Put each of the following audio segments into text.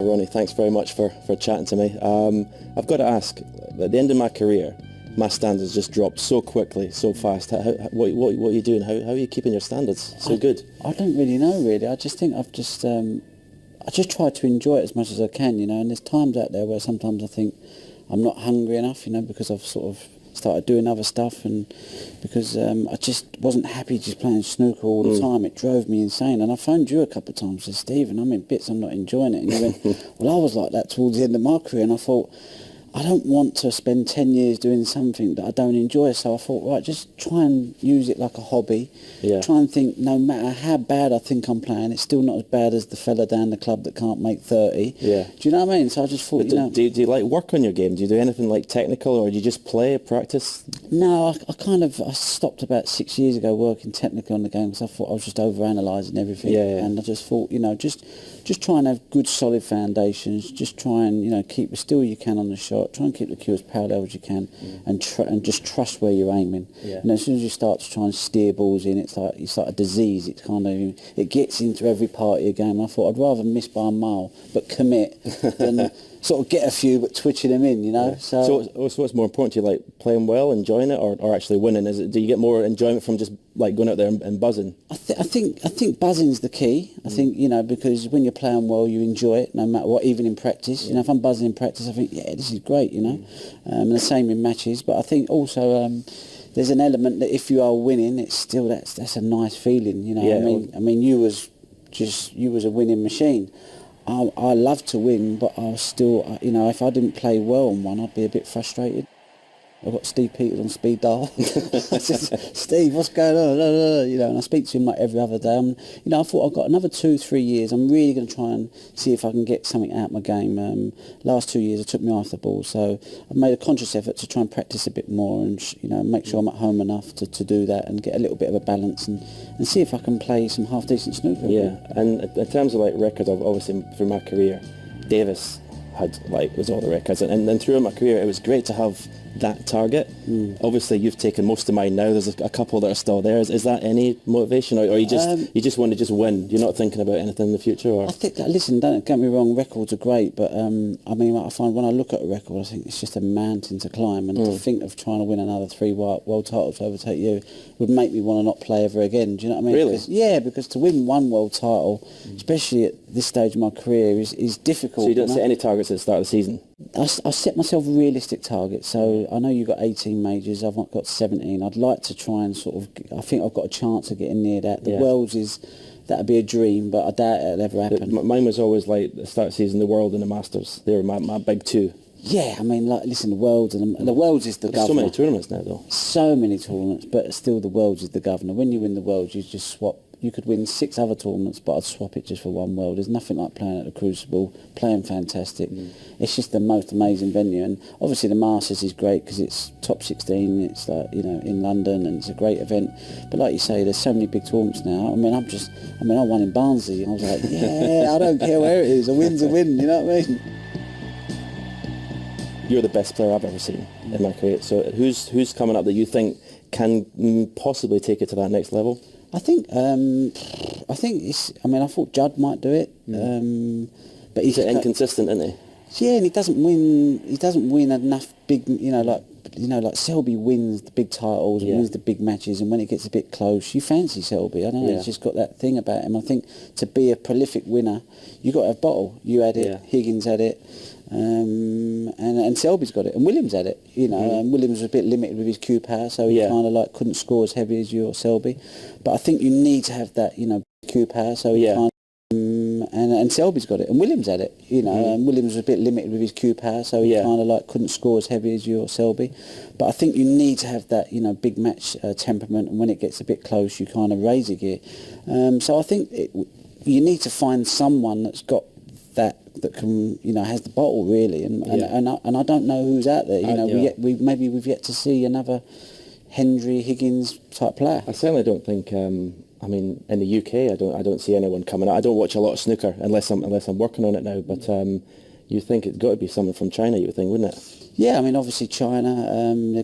Ronnie, thanks very much for chatting to me. I've got to ask, at the end of my career, my standards just dropped so quickly, so fast. What are you doing? How are you keeping your standards so good? I don't really know, really. I just think I just try to enjoy it as much as I can, you know, and there's times out there where sometimes I think I'm not hungry enough, you know, because I've sort of started doing other stuff, and because I just wasn't happy just playing snooker all the time. It drove me insane, and I phoned you a couple of times and said, Stephen, I'm in bits, I'm not enjoying it. And you went, well, I was like that towards the end of my career, and I thought, I don't want to spend 10 years doing something that I don't enjoy, so I thought, right, just try and use it like a hobby. Yeah. Try and think, no matter how bad I think I'm playing, it's still not as bad as the fella down the club that can't make 30. Yeah. Do you know what I mean? So I just thought, do you like work on your game? Do you do anything like technical, or do you just play, practice? No, I stopped about 6 years ago working technically on the game because I thought I was just over-analysing everything. Yeah. And I just thought, you know, just try and have good solid foundations, just try and, you know, keep as still you can on the shot, try and keep the cue as parallel as you can, and just trust where you're aiming. Yeah. And as soon as you start to try and steer balls in, it's like a disease. It's kind of, it gets into every part of your game. I thought I'd rather miss by a mile but commit than sort of get a few but twitching them in, you know. Yeah. So what's more important to you, like playing well, enjoying it, or actually winning? Do you get more enjoyment from just like going out there and buzzing? I think buzzing's the key. I think, you know, because when you're playing well, you enjoy it no matter what, even in practice. You know, if I'm buzzing in practice, I think, yeah, this is great, you know. And the same in matches. But I think also there's an element that if you are winning, it's still that's a nice feeling, you know. Yeah, I mean, you was a winning machine. I love to win, but I was still, you know, if I didn't play well on one, I'd be a bit frustrated. I've got Steve Peters on speed dial. I said, Steve, what's going on? You know, and I speak to him like every other day. You know, I thought I've got another 2-3 years. I'm really going to try and see if I can get something out of my game. Last 2 years, I took me off the ball, so I've made a conscious effort to try and practice a bit more and, you know, make sure I'm at home enough to do that and get a little bit of a balance and see if I can play some half-decent snooker. Yeah, and in terms of like records, obviously through my career, Davis was all the records, and then throughout my career, it was great to have that target. Obviously you've taken most of mine now. There's a couple that are still there. Is that any motivation, or you just want to just win? You're not thinking about anything in the future? Or? I think that, listen, don't get me wrong, records are great, but I mean, I find when I look at a record, I think it's just a mountain to climb, and to think of trying to win another 3 world titles to overtake you would make me want to not play ever again. Do you know what I mean? Really? Because to win one world title, especially at this stage of my career, is difficult. So you don't set any targets at the start of the season? I set myself realistic targets. So I know you've got 18 majors, I've got 17. I'd like to try and sort of, I think I've got a chance of getting near that. The Worlds that'd be a dream, but I doubt it'll ever happen. Mine was always like the start of the season, the World and the Masters. They were my big two. Yeah, I mean, like, listen, the Worlds the Worlds is the governor. So many tournaments now, though. So many tournaments, but still the Worlds is the governor. When you win the Worlds, you just swap. You could win 6 other tournaments, but I'd swap it just for one World. There's nothing like playing at the Crucible, playing fantastic. It's just the most amazing venue, and obviously the Masters is great because it's top 16. It's like, you know, in London, and it's a great event. But like you say, there's so many big tournaments now. I mean, I won in Barnsley. I was like, yeah, I don't care where it is. A win's a win. You know what I mean? You're the best player I've ever seen in my career. So who's coming up that you think can possibly take it to that next level? I think it's. I mean, I thought Judd might do it, but he's inconsistent, isn't he? Yeah, and he doesn't win. He doesn't win enough big. Like Selby wins the big titles, wins the big matches, and when it gets a bit close, you fancy Selby. I don't know. He's just got that thing about him. I think to be a prolific winner, you got to have bottle. You had it. Higgins had it. And Selby's got it, and Williams had it, you know. And Williams was a bit limited with his cue power, so he kind of like couldn't score as heavy as you or Selby. But I think you need to have that, you know, cue power, so he kind of, and Selby's got it, and Williams had it, you know. And Williams was a bit limited with his cue power, so he kind of like couldn't score as heavy as you or Selby. But I think you need to have that, you know, big match temperament, and when it gets a bit close, you kind of raise your gear. So I think you need to find someone that's got that can, you know, has the bottle really, and I don't know who's out there. You know, we've yet to see another Hendry Higgins type player. I certainly don't think. I mean, in the UK, I don't see anyone coming out. I don't watch a lot of snooker unless I'm working on it now. But you think it's got to be someone from China, you would think, wouldn't it? Yeah, I mean, obviously China.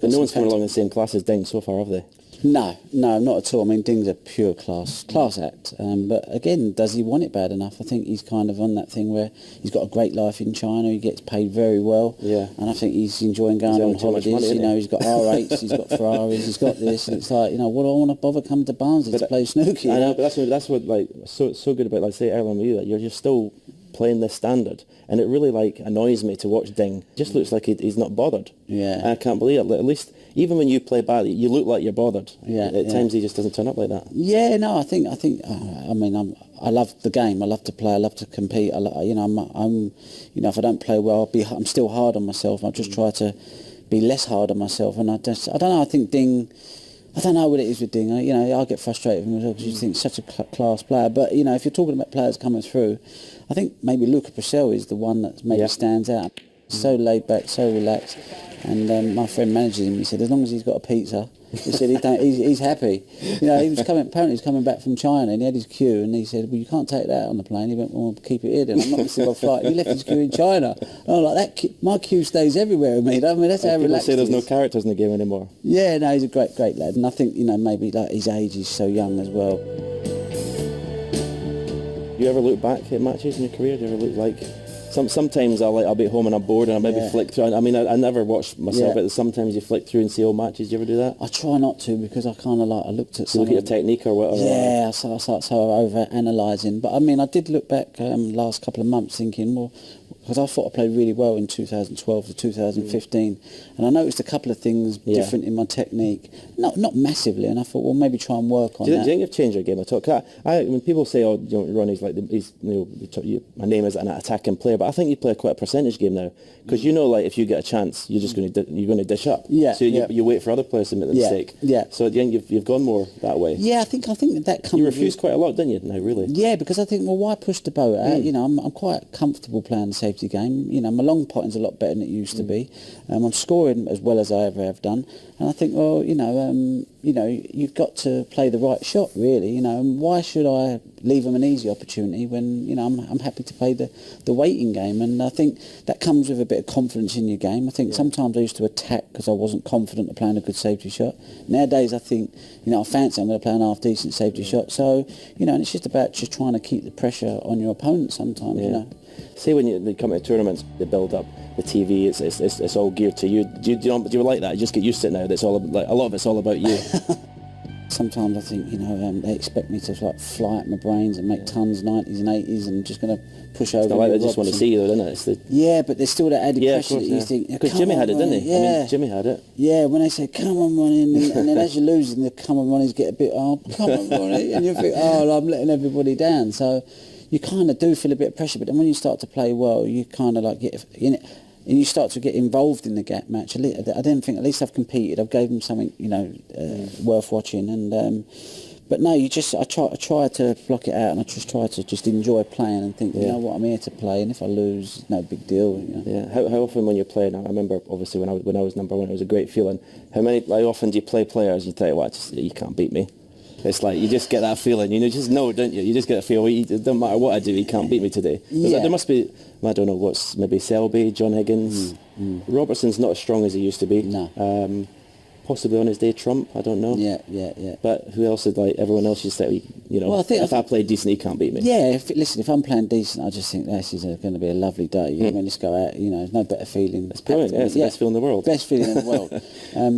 But no one's coming along in the same class as Ding so far, have they? No, not at all. I mean, Ding's a pure class act. But again, does he want it bad enough? I think he's kind of on that thing where he's got a great life in China. He gets paid very well. Yeah. And I think he's enjoying going on holidays. Money, he's got R8s, he's got Ferraris, he's got this. And it's like, what do I want to bother coming to Barnsley to play snooker? I know, but that's what like so good about, like, say, earlier with you, that you're just still playing this standard, and it really like annoys me to watch Ding. Just looks like he's not bothered. Yeah. And I can't believe it. At least even when you play badly, you look like you're bothered. Yeah. At times he just doesn't turn up like that. Yeah, no, I think. I mean, I love the game. I love to play. I love to compete. I'm if I don't play well, I'm still hard on myself. I just try to be less hard on myself. And I don't know. I think Ding. I don't know what it is with Ding. I get frustrated with him because you think he's such a class player. But if you're talking about players coming through, I think maybe Luca Purcell is the one that maybe stands out. So laid back, so relaxed. And my friend manages him. He said, as long as he's got a pizza, he said he's happy. He was coming back from China, and he had his queue, and he said, well, you can't take that on the plane. He went, well, keep it here then. I'm not missing my flight. He left his queue in China. And I'm like, my queue stays everywhere with me. I mean, that's how relaxed people say there's he no is. characters in the game anymore. Yeah, no, he's a great lad. And I think, maybe like his age is so young as well. You ever look back at matches in your career? Do you ever look like... Sometimes I'll be at home and I'm bored and I'll maybe flick through. I mean, I never watch myself, but sometimes you flick through and see old matches. Do you ever do that? I try not to, because I kind of I looked at... So look at your technique or whatever? Yeah, so I start over-analysing. But I mean, I did look back last couple of months thinking, well, because I thought I played really well in 2012 to 2015, and I noticed a couple of things different in my technique, not massively, and I thought, well, maybe try and work on that. Do you think you've changed your game at all? When people say, oh, Ronnie's like, my name is an attacking player, but I think you play quite a percentage game now, because like if you get a chance, you're just going to dish up. Yeah. So you wait for other players to make the mistake. Yeah. So at the end, you've gone more that way. Yeah, I think that comes. You refused quite a lot, didn't you? No, really. Yeah, because I think, well, why push the boat out? I'm quite comfortable playing the safety game. My long potting's a lot better than it used to be. I'm scoring as well as I ever have done, and I think, well, you've got to play the right shot, really. And why should I leave them an easy opportunity when I'm happy to play the waiting game? And I think that comes with a bit of confidence in your game. I think sometimes I used to attack because I wasn't confident of playing a good safety shot. Nowadays, I think I fancy I'm going to play an half decent safety shot. So and it's just about just trying to keep the pressure on your opponent sometimes. Say when you come to tournaments, they build up the TV. It's all geared to you. Do you like that? You just get used to it now. That's all. Like, a lot of it's all about you. Sometimes I think they expect me to fly at my brains and make tons, 90s and 80s, and just going to push over. It's not like they just want to see you, though, isn't it? But there's still that added pressure that you think. Because Jimmy had it, didn't he? Yeah. I mean, Jimmy had it. Yeah, when they say, come on, Ronnie, and then as you're losing, the come on, Ronnies get a bit, oh, come on, Ronnie, and you think, oh, I'm letting everybody down. So you kind of do feel a bit of pressure, but then when you start to play well, you kind of get in it, and you start to get involved in the gap match. I then think, at least I've competed, I've gave them something worth watching, and but no, I try to block it out, and I just try to enjoy playing and think, you know what, I'm here to play, and if I lose, no big deal. Yeah. How often when you're playing? I remember obviously when I was number one, it was a great feeling. How often do you play players? You think, well, you can't beat me. It's like you just get that feeling, you just know, don't you? You just get a feel. It doesn't matter what I do, he can't beat me today. There must be, I don't know, what's maybe Selby, John Higgins, Robertson's not as strong as he used to be. No. Possibly on his day, Trump. I don't know. Yeah. But who else is like everyone else? You say, well, if I play decent, he can't beat me. Yeah. If I'm playing decent, I just think this is going to be a lovely day. Let's go out. There's no better feeling. It's brilliant. It's the best feeling in the world. Best feeling in the world.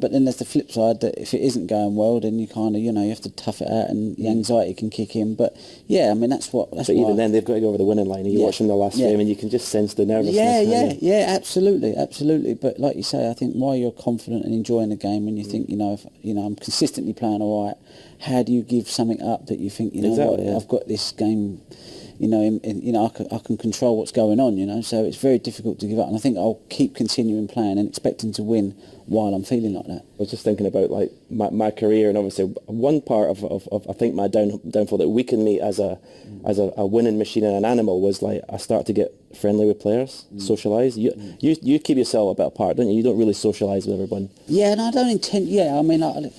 But then there's the flip side that if it isn't going well, then you kind of you have to tough it out, and the anxiety can kick in. But yeah, I mean that's what. But even then, they've got to go over the winning line. And you watch them the last frame, and you can just sense the nervousness. Yeah, absolutely. But like you say, I think while you're confident and enjoying the game, and you think, if I'm consistently playing all right, how do you give something up that you think, I've got this game, I can control what's going on, so it's very difficult to give up. And I think I'll keep continuing playing and expecting to win while I'm feeling like that. I was just thinking about like my career, and obviously one part of I think my downfall that weakened me as a winning machine and an animal was like I started to get friendly with players, socialise. You keep yourself a bit apart, don't you? You don't really socialise with everyone. Yeah, and I don't intend. Yeah, I mean, I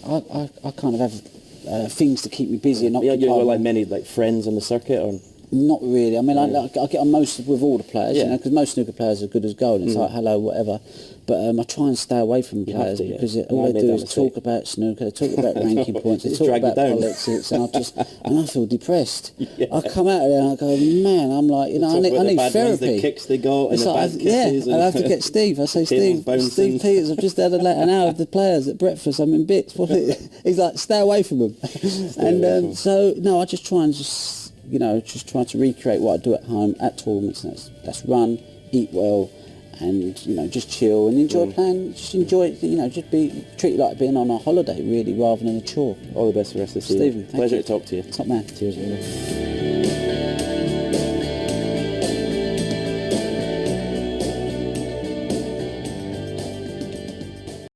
kind of have things to keep me busy and occupied. You were like many like friends on the circuit, or Not really. I mean, I get on most with all the players, you know, because most snooker players are good as gold. It's like, hello, whatever. But I try and stay away from players because all they do is talk about snooker, they talk about ranking points, they talk about politics, and I feel depressed. I come out of there and I go, man, I'm like, you know, I need therapy. The kicks they got and the bad kisses. I have to get Steve. I say, Steve Peters, I've just had an hour with the players at breakfast. I'm in bits. He's like, stay away from them. So no, I just try and just try to recreate what I do at home at tournaments. That's run, eat well, and just chill and enjoy playing. Just enjoy it. Just treat it like being on a holiday, really, rather than a chore. All the best for the rest of the season. Stephen, pleasure to talk to you. Top man. Cheers, man.